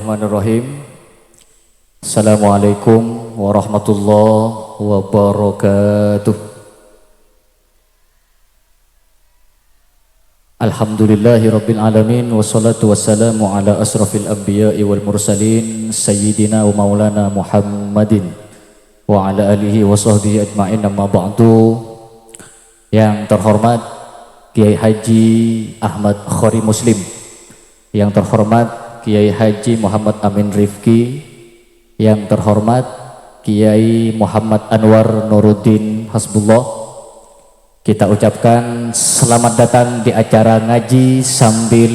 Bismillahirrahmanirrahim. Assalamualaikum warahmatullahi wabarakatuh. Alhamdulillahi rabbil alamin. Wassalatu wassalamu ala asrafil anbiya'i wal mursalin Sayyidina wa maulana Muhammadin wa ala alihi wa sahbihi ajma'in, amma ba'du. Yang terhormat Kiai Haji Ahmad Khori Muslim, yang terhormat Kiai Haji Muhammad Amin Rifki, yang terhormat Kiai Muhammad Anwar Nuruddin Hasbullah, kita ucapkan selamat datang di acara ngaji sambil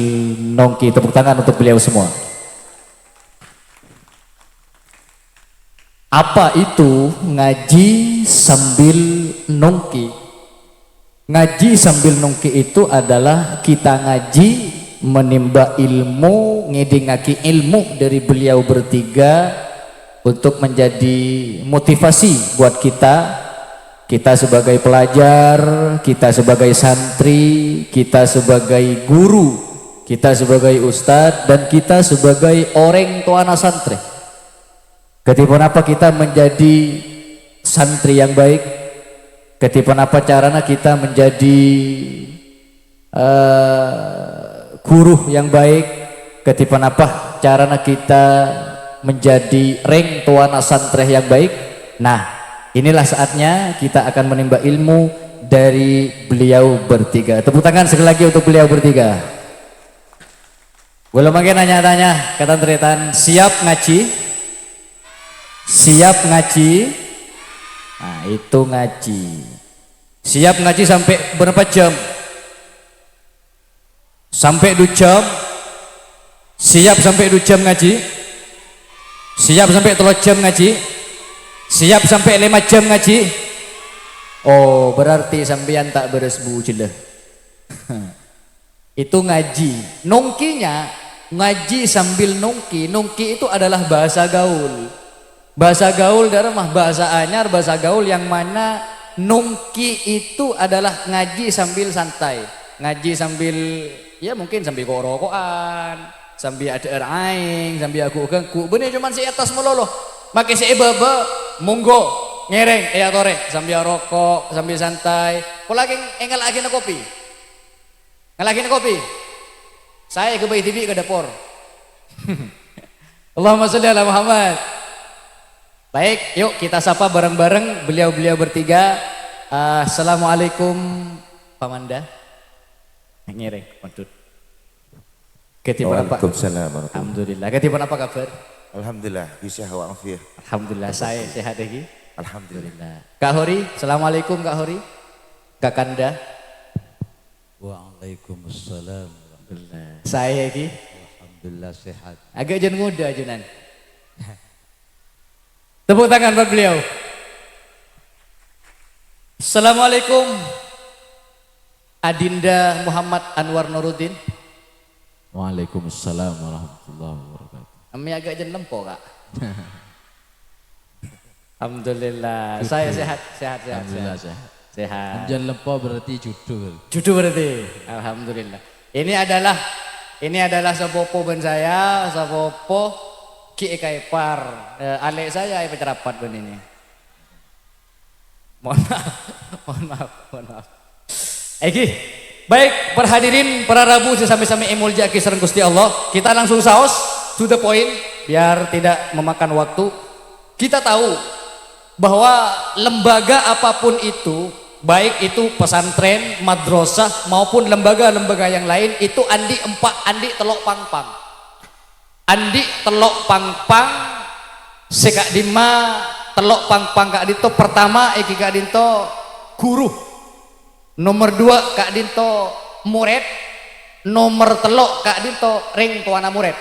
nongki. Tepuk tangan untuk beliau semua. Apa itu ngaji sambil nongki? Ngaji sambil nongki itu adalah kita ngaji menimba ilmu, ngedingaki ilmu dari beliau bertiga untuk menjadi motivasi buat kita sebagai pelajar, kita sebagai santri, kita sebagai guru, kita sebagai ustadz, dan kita sebagai orang tuana santri. Ketipan apa kita menjadi santri yang baik, ketipan apa caranya kita menjadi guru yang baik, ketipan apa caranya kita menjadi reng tuana santreh yang baik. Nah, inilah saatnya kita akan menimba ilmu dari beliau bertiga. Tepuk tangan sekali lagi untuk beliau bertiga. Boleh makin nanya-tanya kata teritan, siap ngaji? Siap ngaji? Nah, itu ngaji. Siap ngaji sampai berapa jam? Sampai 2 jam. Siap sampai 2 jam ngaji? Siap sampai 3 jam ngaji? Siap sampai 5 jam ngaji? Oh, berarti sampean tak beres bu jelah. Itu ngaji. Nongkinya ngaji sambil nongki. Nongki itu adalah bahasa gaul. Bahasa gaul darah mah bahasa anyar, bahasa gaul yang mana nongki itu adalah ngaji sambil santai. Ngaji sambil ya mungkin sambil korokoan, sambil ada air aing, sambil aku ganggu. Bener cuman si atas meloloh. Make si baba monggo ngereng ya tore sambil rokok, sambil santai. Kok lagi engel lagi na kopi? Ngelagi na kopi? Saya ke Bayi TV ke dapur. Allahumma sholli ala Muhammad. Baik, yuk kita sapa bareng-bareng beliau-beliau bertiga. Assalamualaikum Pamanda. Ngereng, maksud. Ketipan apa? Waalaikumsalam. Alhamdulillah. Ketipan apa kabar? Alhamdulillah, bisa wa afiyah. Alhamdulillah, saya sehat lagi. Alhamdulillah. Kak Hori, assalamualaikum Kak Hori. Kak Kanda. Waalaikumsalam. Alhamdulillah. Saya lagi. Alhamdulillah sehat. Agak jen muda Junan. Tepuk tangan buat beliau. Assalamualaikum Adinda Muhammad Anwar Nuruddin. Waalaikumsalam warahmatullahi wabarakatuh. Kami agak jen lempo Kak. Alhamdulillah. Saya sehat. Alhamdulillah sehat. Sehat. Jangan lupa berarti judul. Judul berarti. Alhamdulillah. Ini adalah sepopo ben saya, sepopo Ki Ekaipar. Alek saya pecerapat ben ini. Mohon maaf. Baik, perhadirin para Rabu sesami-sami emul jaki sareng Gusti Allah. Kita langsung saos to the point biar tidak memakan waktu. Kita tahu bahwa lembaga apapun itu, baik itu pesantren, madrasah maupun lembaga-lembaga yang lain, itu andi telok pangpang. Andi telok pangpang sekak dima telok pangpang kak dito pertama kak dito guru, nomor 2 kak dito murid, nomor telok kak dito ring tuana murid.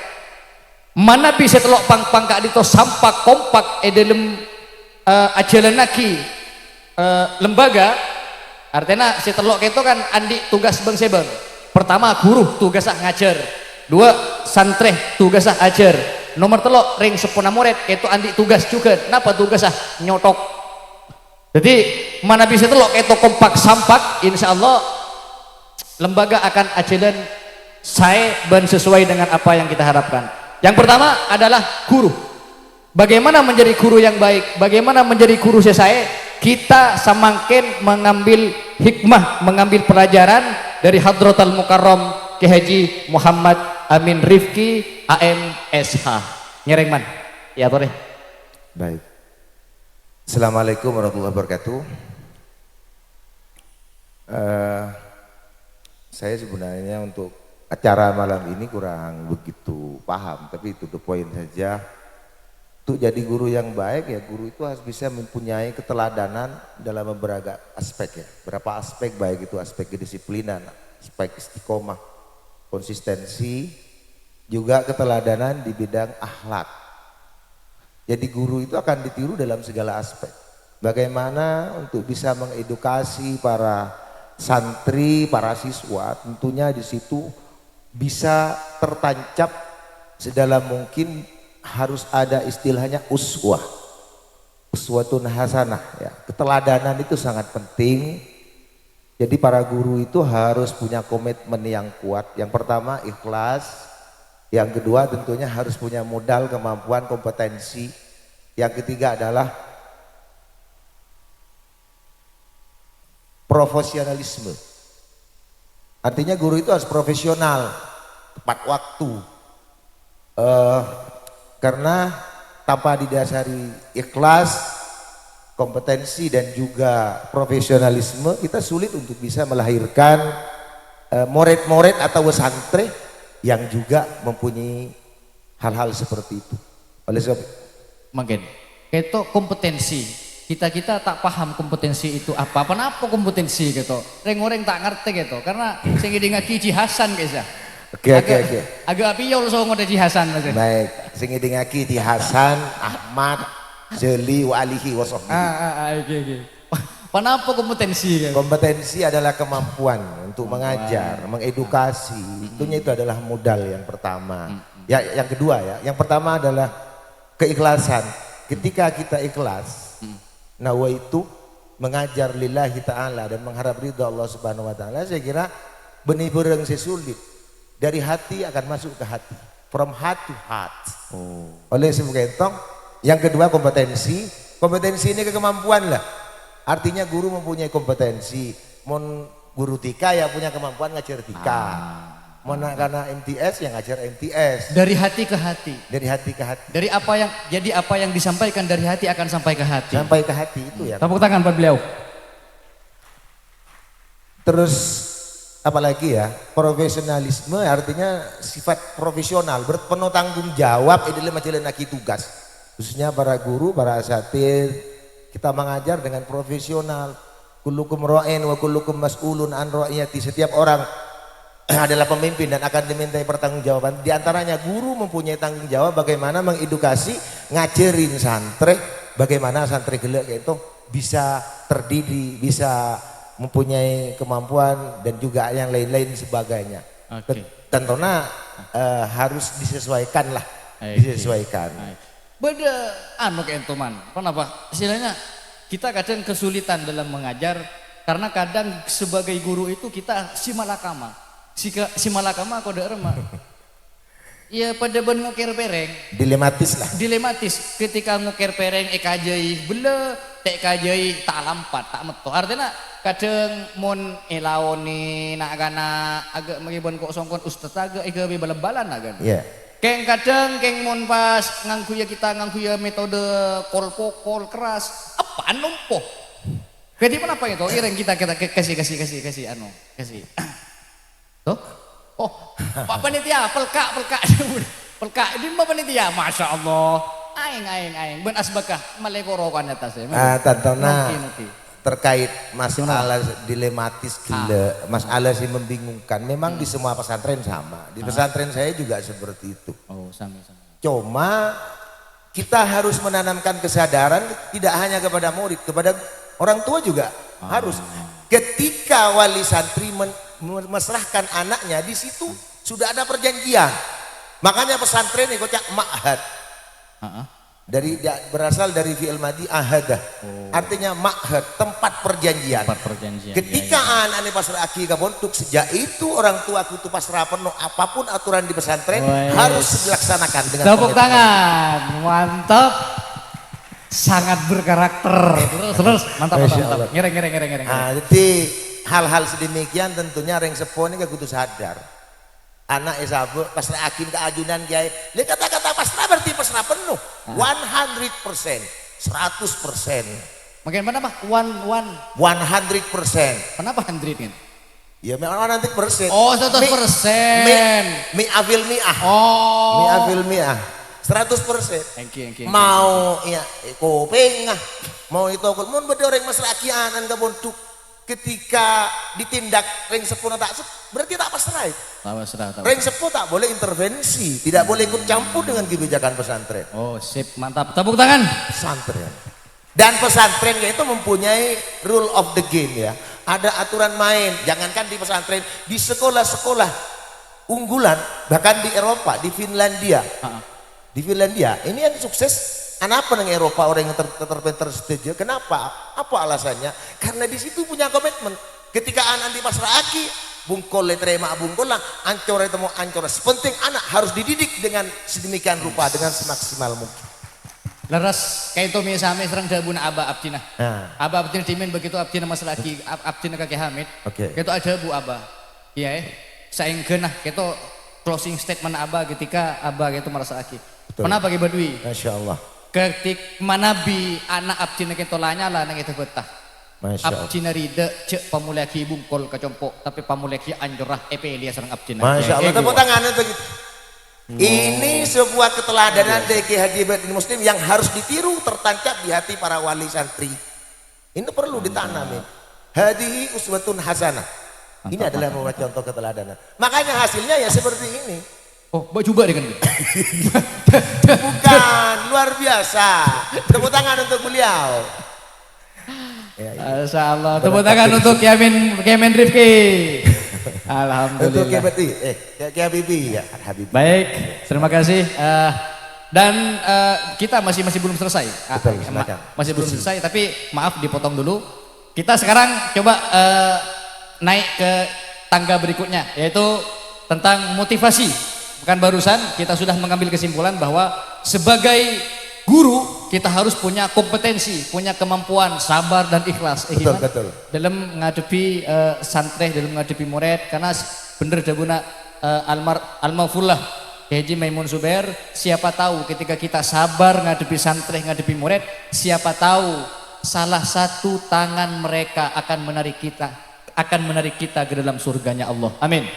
Mana bisa telok pangpang kak dito sampak kompak dalam ajalanaki lembaga. Artinya si telok itu kan andi tugas bang sebang. Pertama guru tugas ngajar, 2 santreh tugas ajar, nomor telok ring sepuna murid itu andi tugas juga. Kenapa tugas nyotok? Jadi mana bisa telok itu kompak sampak, insya Allah lembaga akan ajalan saya ben sesuai dengan apa yang kita harapkan. Yang pertama adalah guru. Bagaimana menjadi guru yang baik? Bagaimana menjadi guru sesae? Kita semakin mengambil hikmah, mengambil pelajaran dari Hadratul Mukarram Ki Haji Muhammad Amin Rifki AMSH. Nyereng man. Ya tore. Baik. Assalamualaikum warahmatullahi wabarakatuh. Saya sebenarnya untuk acara malam ini kurang begitu paham, tapi itu the point saja. Untuk jadi guru yang baik ya, guru itu harus bisa mempunyai keteladanan dalam beberapa aspek ya. Berapa aspek, baik itu aspek kedisiplinan, aspek istiqomah, konsistensi, juga keteladanan di bidang akhlak. Jadi guru itu akan ditiru dalam segala aspek. Bagaimana untuk bisa mengedukasi para santri, para siswa, tentunya di situ bisa tertancap sedalam mungkin. Harus ada istilahnya uswah, uswatun hasanah ya. Keteladanan itu sangat penting. Jadi para guru itu harus punya komitmen yang kuat. Yang pertama ikhlas, yang kedua tentunya harus punya modal, kemampuan, kompetensi. Yang ketiga adalah profesionalisme. Artinya guru itu harus profesional, tepat waktu. Karena tanpa didasari ikhlas, kompetensi dan juga profesionalisme, kita sulit untuk bisa melahirkan murid-murid atau santri yang juga mempunyai hal-hal seperti itu. Oleh sebab Makin itu kompetensi. Kita tak paham kompetensi itu apa. Kenapa kompetensi gitu? Orang-orang tak ngerti gitu. Karena sing ngaki Ji Hasan guys ya. Oke. Agak piyol so ngode Ji Hasan Mas. Baik, sing ngaki di Hasan, Ahmad, Jeli, wa alihi wa sahbihi. Kenapa kompetensi gitu? Kompetensi adalah kemampuan untuk mengajar, mengedukasi. Tentunya itu adalah modal yang pertama. Ya, yang kedua ya. Yang pertama adalah keikhlasan. Ketika kita ikhlas, nawaitu mengajar lillahi ta'ala dan mengharap ridha Allah Subhanahu wa taala, saya kira benih bereng sesulit. Dari hati akan masuk ke hati, from heart to heart. Oleh sebab itu, yang kedua kompetensi. Kompetensi ini kemampuan lah. Artinya guru mempunyai kompetensi. Mon guru tika ya punya kemampuan ngajar tika. Mon karena MTS yang ngajar MTS. Dari hati ke hati. Dari hati ke hati. Jadi apa yang disampaikan dari hati akan sampai ke hati. Sampai ke hati itu ya. Tepuk tangan buat beliau. Terus apalagi ya, profesionalisme artinya sifat profesional, berpenuh tanggung jawab ini majalah naki tugas. Khususnya para guru, para asatidz, kita mengajar dengan profesional. Kullukum ra'in wa kullukum mas'ulun an ra'iyati. Setiap orang adalah pemimpin dan akan dimintai pertanggungjawaban. Di antaranya guru mempunyai tanggung jawab bagaimana mengedukasi, ngajarin santri, bagaimana santri gelek itu bisa terdidik, bisa mempunyai kemampuan dan juga yang lain-lain sebagainya. Tentunya harus disesuaikan lah, disesuaikan. Beda anu kayak teman. Kenapa? Istilahnya kita kadang kesulitan dalam mengajar karena kadang sebagai guru itu kita simalakama. Simalakama kode erma. Ya pada ben ngukir pereng. Dilematis lah. Dilematis ketika ngukir pereng ekajai bele tek kajai tak lampat tak meto. Artinya kadang mon elawoni nak kana agak mengibon kok songkon ustaz agak ega bal-balan agan. Iya. Keng kadang keng mon pas ngangku ya metode kol keras apa numpo. Jadi apa itu? Ireng kita kasih anu kasih. Tuh. Oh, Pak Panitia, pelkak, ini Pak Panitia, Masya Allah, aing, ben asbakah malekorokan atas ya. Tentunya terkait masalah dilematis gila, masalah sih membingungkan. Memang di semua pesantren sama, di pesantren saya juga seperti itu. Oh, sama. Cuma kita harus menanamkan kesadaran tidak hanya kepada murid, kepada orang tua juga harus. Ketika wali santri mesrahkan anaknya, di situ sudah ada perjanjian. Makanya pesantren ikutnya ma'had. Berasal dari fi'il madi ahadah. Artinya ma'had, tempat perjanjian. Tempat perjanjian. Ketika anak pasrah aki kabontuk, sejak itu orang tua itu pasrah penuh apapun aturan di pesantren harus dilaksanakan dengan Tepuk tangan, mantap. Sangat berkarakter. Terus mantap. Ngereng. Jadi hal-hal sedemikian tentunya reng sepo ini kudu sadar. Anak Isabu pasrah akin keajunan kiai. Lihat kata-kata pasrah berarti pasrah penuh. 100%, 100%. Bagaimana Pak? 100%. Kenapa 100 kan? Ya memang 100%. Oh, 100%. Mi'afil mi'ah. Oh. Mi'afil mi'ah. 100%. Thank you. Mau ya kuping mau itu mun beda orang pasrah akianan kabontuk. Ketika ditindak ring sepuh tak berarti tak pasrah. Ring sepuh tak boleh intervensi, tidak boleh ikut campur dengan kebijakan pesantren. Oh sip, mantap, tepuk tangan. Pesantren. Dan pesantren itu mempunyai rule of the game ya. Ada aturan main. Jangankan di pesantren, di sekolah-sekolah unggulan, bahkan di Eropa, di Finlandia. Di Finlandia, ini yang sukses. Kenapa nang Eropa orang yang tersetuju? Kenapa? Apa alasannya? Karena di situ punya komitmen. Ketika anak di pasrah aki, bungkol terima bungkol lah, ancor temu ancor. Sepenting anak harus dididik dengan sedemikian rupa, dengan semaksimal mungkin. Leres kayak itu misalnya serang jabuna aba abdina. Aba abdina dimin begitu abdina masalah lagi abdina kakek Hamid. Itu ada bu aba. Iya saya genah itu closing statement aba ketika aba itu merasa aki. Kenapa bagi badui? Masya Allah. Ketik manabi anak abdina kita lanyala nang itu betah. Abdina rida cek pamulaki bungkol kecompok tapi pamulaki anjurah epelia serang abdina. Masya Allah. Tepuk tangan begitu. Ini sebuah keteladanan dari Haji Ibrahim Muslim yang harus ditiru, tertancap di hati para wali santri. Ini perlu ditanami. Hadihi uswatun hasanah. Ini adalah membuat contoh keteladanan. Makanya hasilnya ya seperti ini. Oh, coba dengan bukan luar biasa. Tepuk tangan untuk beliau. Masya Allah. Tepuk tangan untuk Kemen Rifki. Alhamdulillah. Untuk Habibi ya. Baik, terima kasih. Dan kita masih belum selesai. Betul, masih belum selesai. Tapi maaf dipotong dulu. Kita sekarang coba naik ke tangga berikutnya, yaitu tentang motivasi. Bukan barusan kita sudah mengambil kesimpulan bahwa sebagai guru kita harus punya kompetensi, punya kemampuan, sabar dan ikhlas. Betul. Dalam menghadapi santri, dalam menghadapi murid, karena benar Dabuna Al-Maufullah Haji Maimun Zubair, siapa tahu ketika kita sabar menghadapi santri, menghadapi murid, siapa tahu salah satu tangan mereka akan menarik kita ke dalam surganya Allah. Amin.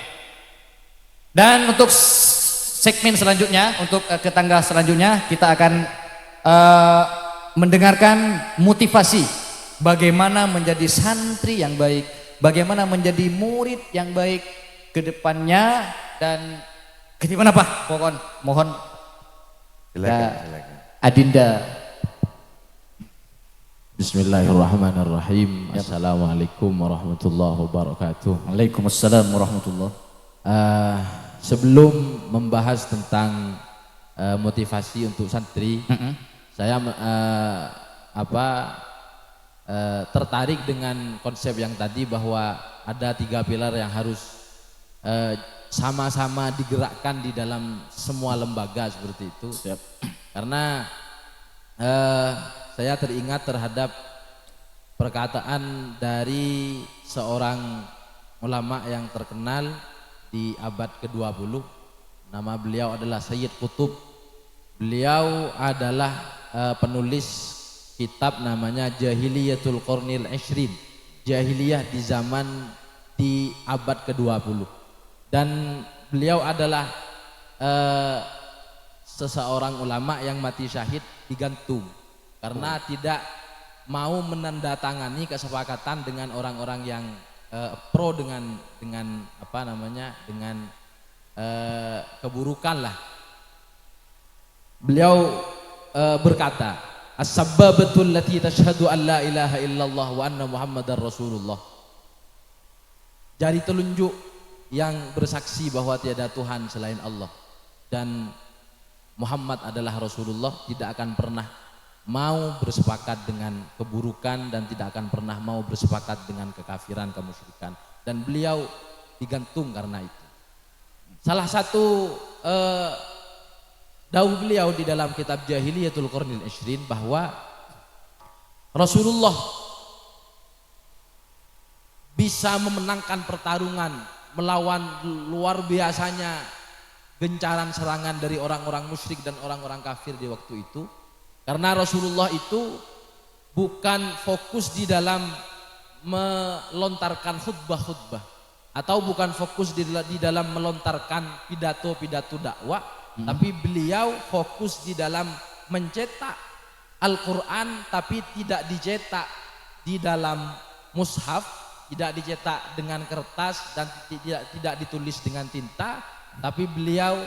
Dan untuk segmen selanjutnya, untuk ke tangga selanjutnya kita akan mendengarkan motivasi bagaimana menjadi santri yang baik, bagaimana menjadi murid yang baik ke depannya. Dan gimana Pak? Mohon silakan. Adinda. Bismillahirrahmanirrahim. Assalamualaikum warahmatullahi wabarakatuh. Waalaikumsalam warahmatullahi. Sebelum membahas tentang motivasi untuk santri, saya tertarik dengan konsep yang tadi bahwa ada 3 pilar yang harus sama-sama digerakkan di dalam semua lembaga seperti itu. Siap. Karena saya teringat terhadap perkataan dari seorang ulama yang terkenal di abad ke-20. Nama beliau adalah Sayyid Qutb. Beliau adalah penulis kitab namanya Jahiliyatul Qarnil Ishrin, jahiliyah di abad ke-20. Dan beliau adalah seseorang ulama yang mati syahid digantung karena tidak mau menandatangani kesepakatan dengan orang-orang yang pro dengan keburukan lah. Beliau berkata, as-sabbabatul lati tashhadu an la ilaha illallah wa anna muhammadar rasulullah. Jari telunjuk yang bersaksi bahwa tiada Tuhan selain Allah dan Muhammad adalah Rasulullah tidak akan pernah mau bersepakat dengan keburukan dan tidak akan pernah mau bersepakat dengan kekafiran, kemusyrikan, dan beliau digantung karena itu. Salah satu dawuh beliau di dalam kitab Jahiliyatul Qurnil Ishrin bahwa Rasulullah bisa memenangkan pertarungan melawan luar biasanya gencaran serangan dari orang-orang musyrik dan orang-orang kafir di waktu itu, karena Rasulullah itu bukan fokus di dalam melontarkan khutbah-khutbah atau bukan fokus di dalam melontarkan pidato-pidato dakwah, tapi beliau fokus di dalam mencetak Al-Quran, tapi tidak dicetak di dalam mushaf, tidak dicetak dengan kertas dan tidak ditulis dengan tinta, tapi beliau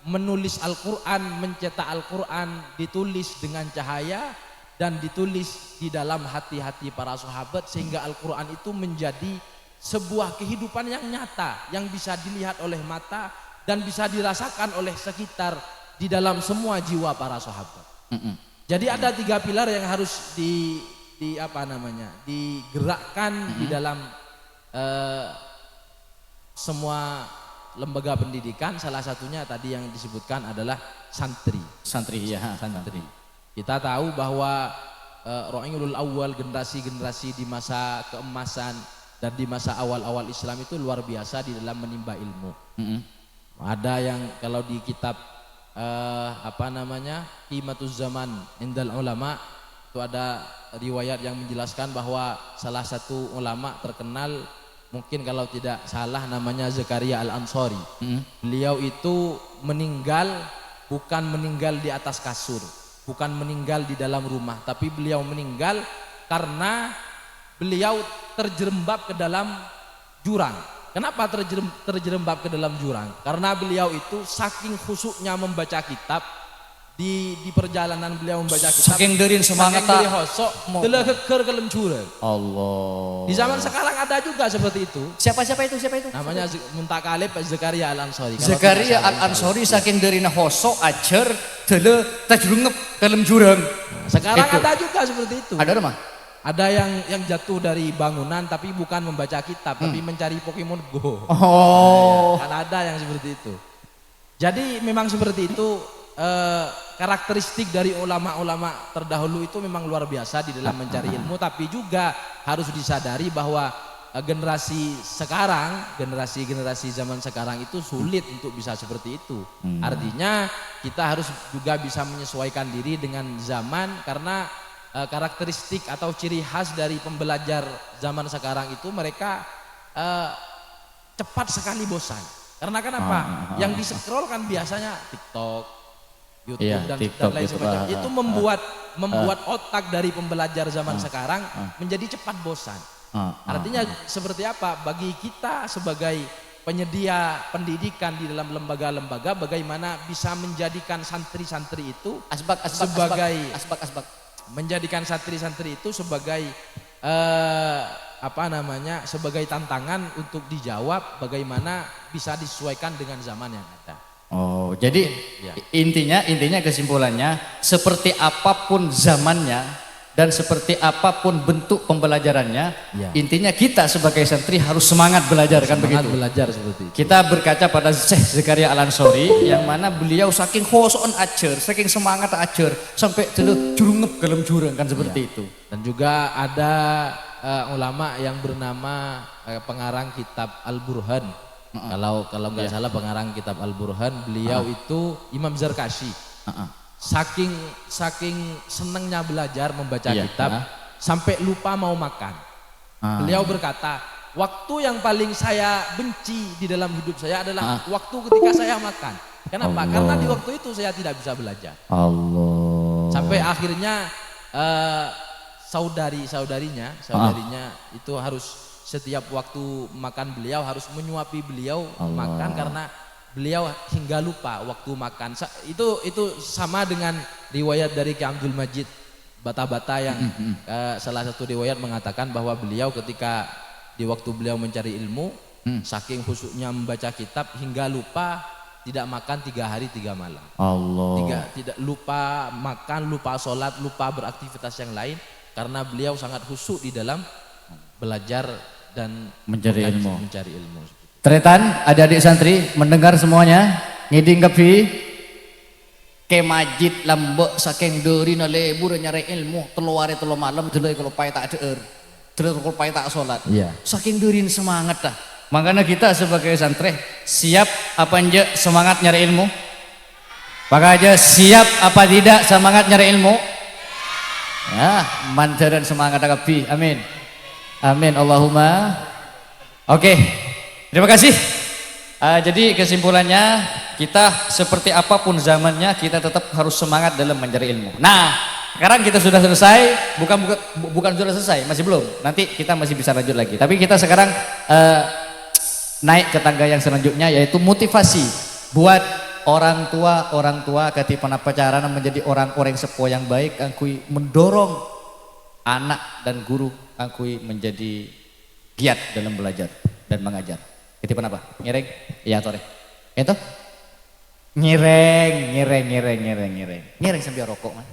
menulis Al-Quran, mencetak Al-Quran, ditulis dengan cahaya dan ditulis di dalam hati-hati para sahabat, sehingga Al-Quran itu menjadi sebuah kehidupan yang nyata, yang bisa dilihat oleh mata dan bisa dirasakan oleh sekitar di dalam semua jiwa para sahabat. Jadi ada 3 pilar yang harus digerakkan di dalam semua lembaga pendidikan. Salah satunya tadi yang disebutkan adalah santri. Santri ya, Santri. Kita tahu bahwa Ra'iulul Awwal, generasi-generasi di masa keemasan dan di masa awal-awal Islam itu luar biasa di dalam menimba ilmu. Ada yang kalau di kitab Qimatuz Zaman Indal Ulama itu ada riwayat yang menjelaskan bahwa salah satu ulama terkenal, mungkin kalau tidak salah namanya Zakaria Al-Ansari. Beliau itu meninggal bukan meninggal di atas kasur, bukan meninggal di dalam rumah, tapi beliau meninggal karena beliau terjerembab ke dalam jurang. Kenapa terjerembab ke dalam jurang? Karena beliau itu saking khusyuknya membaca kitab, di perjalanan beliau membaca kitab, saking derin semangat saking dari hosok telekeker ke dalam jurang. Allah. Di zaman sekarang ada juga seperti itu. Siapa itu? Namanya Muntakalib Zakaria Al-Ansari. Zakaria Al-Ansari saking derina hoso ajar tele tajrungep dalam jurang. Sekarang Itu. ada juga seperti itu. Ada mah? Ada yang jatuh dari bangunan tapi bukan membaca kitab, tapi mencari Pokemon Go. Oh. Kan ada yang seperti itu. Jadi memang seperti itu, karakteristik dari ulama-ulama terdahulu itu memang luar biasa di dalam mencari ilmu, tapi juga harus disadari bahwa generasi sekarang, generasi zaman sekarang itu sulit untuk bisa seperti itu. Artinya kita harus juga bisa menyesuaikan diri dengan zaman, karena karakteristik atau ciri khas dari pembelajar zaman sekarang itu mereka cepat sekali bosan. Karena kenapa? Yang di-scroll kan biasanya TikTok, YouTube, Iya, dan TikTok, lain YouTube, sebagainya. Itu membuat otak dari pembelajar zaman sekarang menjadi cepat bosan. Artinya seperti apa? Bagi kita sebagai penyedia pendidikan di dalam lembaga-lembaga, bagaimana bisa menjadikan santri-santri itu menjadikan santri-santri itu sebagai sebagai tantangan untuk dijawab, bagaimana bisa disesuaikan dengan zaman yang ada. Oh, jadi Ya. intinya kesimpulannya, seperti apapun zamannya dan seperti apapun bentuk pembelajarannya, Ya. intinya kita sebagai santri harus semangat belajar, kan begitu. Belajar seperti itu. Kita berkaca pada Syekh Zakaria Al-Ansari yang mana beliau saking khosoon ajar, saking semangat ajar sampai telu jurungep dalam jurang, kan seperti itu. Dan juga ada ulama yang bernama pengarang kitab Al-Burhan. Kalau nggak salah pengarang kitab Al-Burhan, beliau itu Imam Zarkashi. Saking senengnya belajar membaca kitab sampai lupa mau makan. Beliau berkata, waktu yang paling saya benci di dalam hidup saya adalah waktu ketika saya makan. Kenapa? Allah. Karena di waktu itu saya tidak bisa belajar. Allah. Sampai akhirnya saudarinya itu harus setiap waktu makan beliau harus menyuapi beliau makan, karena beliau hingga lupa waktu makan. Itu sama dengan riwayat dari Ki Abdul Majid Bata-Bata yang salah satu riwayat mengatakan bahwa beliau ketika di waktu beliau mencari ilmu, saking khusyuknya membaca kitab hingga lupa tidak makan 3 hari 3 malam. Allah. Tidak lupa makan, lupa sholat, lupa beraktivitas yang lain karena beliau sangat khusyuk di dalam belajar dan Mencari mengkaji, ilmu. mencari ilmu. Tretan, adik-adik santri mendengar semuanya, ngiding kepi ke majid lambek saking derina lebur nyari ilmu telu hari telu malam delok kalau pai tak deer delok kalau pai tak salat. Iya. Saking derin semangat dah. Makanya kita sebagai santri siap apa enggak semangat nyari ilmu? Maka aja siap apa tidak semangat nyari ilmu? Ya, mandaran semangat kepi. Amin. Amin Allahumma. Oke. Terima kasih. Jadi kesimpulannya kita seperti apapun zamannya kita tetap harus semangat dalam mencari ilmu. Nah, sekarang kita sudah selesai, bukan sudah selesai, masih belum. Nanti kita masih bisa lanjut lagi. Tapi kita sekarang naik ke tangga yang selanjutnya yaitu motivasi buat orang tua ketika pacaran menjadi orang-orang sepo yang baik, angkui mendorong anak dan guru angkui menjadi giat dalam belajar dan mengajar. Ketika apa? Ngereng? Iya tore. Itu? Ngereng sambil rokok man.